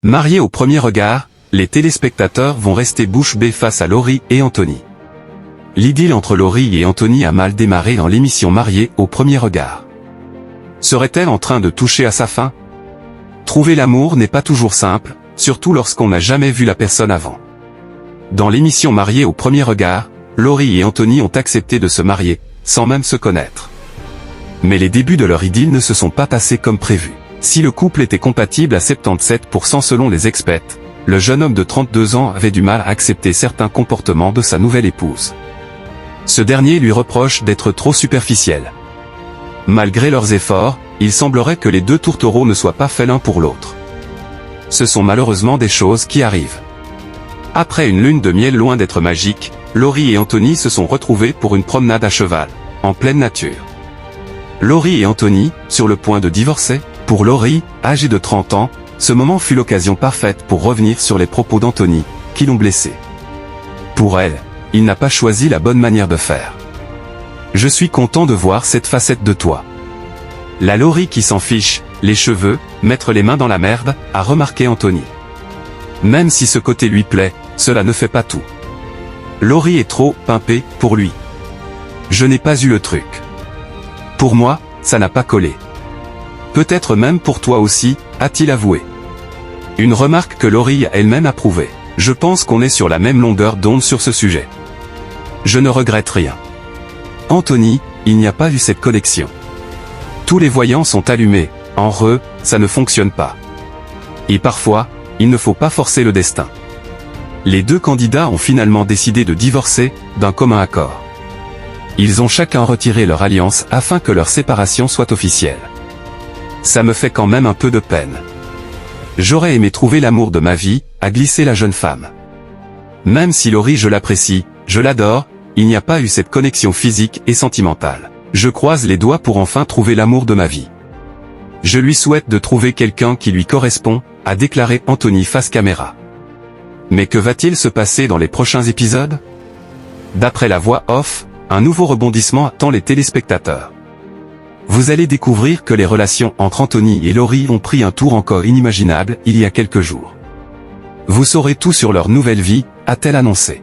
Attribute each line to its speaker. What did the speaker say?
Speaker 1: Mariés au premier regard, les téléspectateurs vont rester bouche bée face à Laurie et Anthony. L'idylle entre Laurie et Anthony a mal démarré dans l'émission Mariés au premier regard. Serait-elle en train de toucher à sa fin? Trouver l'amour n'est pas toujours simple, surtout lorsqu'on n'a jamais vu la personne avant. Dans l'émission Mariés au premier regard, Laurie et Anthony ont accepté de se marier, sans même se connaître. Mais les débuts de leur idylle ne se sont pas passés comme prévu. Si le couple était compatible à 77% selon les experts, le jeune homme de 32 ans avait du mal à accepter certains comportements de sa nouvelle épouse. Ce dernier lui reproche d'être trop superficiel. Malgré leurs efforts, il semblerait que les deux tourtereaux ne soient pas faits l'un pour l'autre. Ce sont malheureusement des choses qui arrivent. Après une lune de miel loin d'être magique, Laurie et Anthony se sont retrouvés pour une promenade à cheval, en pleine nature. Laurie et Anthony, sur le point de divorcer. Pour Laurie, âgée de 30 ans, ce moment fut l'occasion parfaite pour revenir sur les propos d'Anthony, qui l'ont blessée. Pour elle, il n'a pas choisi la bonne manière de faire. Je suis content de voir cette facette de toi. La Laurie qui s'en fiche, les cheveux, mettre les mains dans la merde, a remarqué Anthony. Même si ce côté lui plaît, cela ne fait pas tout. Laurie est trop pimpée pour lui. Je n'ai pas eu le truc. Pour moi, ça n'a pas collé. Peut-être même pour toi aussi, a-t-il avoué. Une remarque que Laurie a elle-même approuvée. Je pense qu'on est sur la même longueur d'onde sur ce sujet. Je ne regrette rien. Anthony, il n'y a pas eu cette connexion. Tous les voyants sont allumés, en re, ça ne fonctionne pas. Et parfois, il ne faut pas forcer le destin. Les deux candidats ont finalement décidé de divorcer, d'un commun accord. Ils ont chacun retiré leur alliance afin que leur séparation soit officielle. Ça me fait quand même un peu de peine. J'aurais aimé trouver l'amour de ma vie, a glissé la jeune femme. Même si Laurie je l'apprécie, je l'adore, il n'y a pas eu cette connexion physique et sentimentale. Je croise les doigts pour enfin trouver l'amour de ma vie. Je lui souhaite de trouver quelqu'un qui lui correspond, a déclaré Anthony face caméra. Mais que va-t-il se passer dans les prochains épisodes? D'après la voix off, un nouveau rebondissement attend les téléspectateurs. Vous allez découvrir que les relations entre Anthony et Laurie ont pris un tour encore inimaginable il y a quelques jours. Vous saurez tout sur leur nouvelle vie, a-t-elle annoncé.